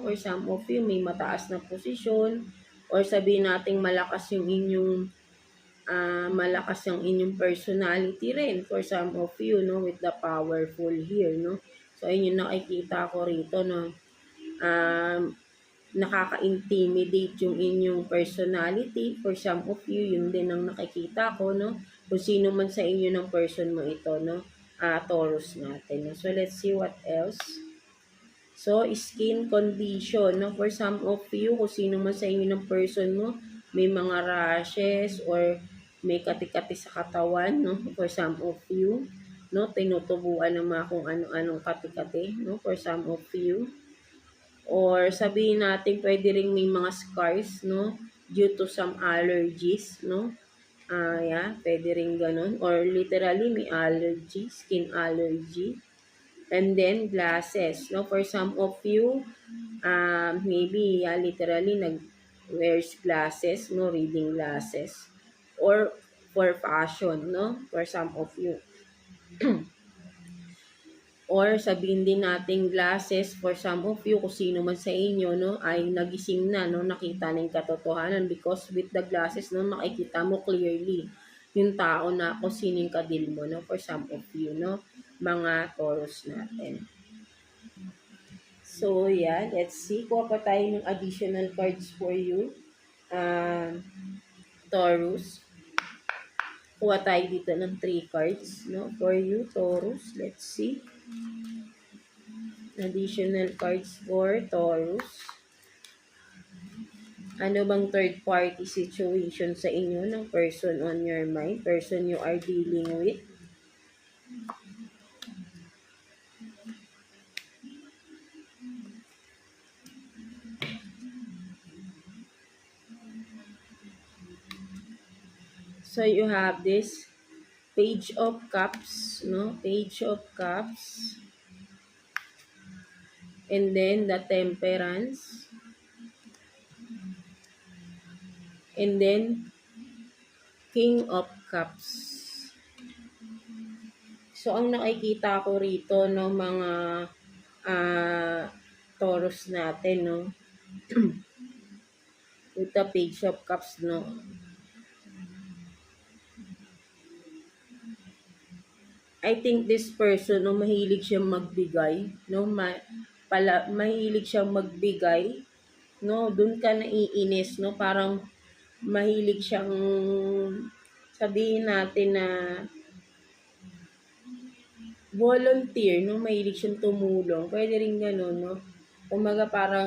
For some of you, may mataas na posisyon, or sabihin nating malakas yung inyong personality rin for some of you, no, with the powerful here, no. So, ayun yung nakikita ko rito, no. Nakaka-intimidate yung inyong personality. For some of you, yun din ang nakikita ko, no. Kung sino man sa inyo ng person mo ito, no. Taurus natin. No? So, let's see what else. So, skin condition, no. For some of you, kung sino man sa inyo ng person mo, may mga rashes or may kati-kati sa katawan, no. For some of you, no, tinutubuan ng mga kung ano-anong kati-kati, no. For some of you. Or sabihin natin pwede ring may mga scars, no, due to some allergies, no. Yeah, pwede ring ganun. Or literally may allergy, skin allergy. And then glasses, no. For some of you, maybe literally wears glasses, no, reading glasses. Or for fashion, no, for some of you. Or sabihin din natin glasses for some of you, kung sino man sa inyo, no, ay nagising na, no, nakita na yung katotohanan, because with the glasses, no, makikita mo clearly yung tao na kung sino yung kadil mo, no, for some of you, no, mga Taurus natin. So, yeah, let's see. Kuha pa tayo ng additional cards for you, Taurus. Kuha tayo dito ng 3 cards, no, for you, Taurus. Let's see. Additional cards for Taurus. Ano bang third party situation sa inyo ng person on your mind, person you are dealing with? So you have this Page of Cups, no? Page of Cups. And then the Temperance. And then King of Cups. So ang nakikita ko rito, no, mga Taurus natin, no, with the Page of Cups, no, I think this person, no, mahilig siyang magbigay, no, mahilig siyang magbigay, no, dun ka naiinis, no, parang mahilig siyang, sabihin natin na volunteer, no, mahilig siyang tumulong, pwede rin ganun, no, kumaga parang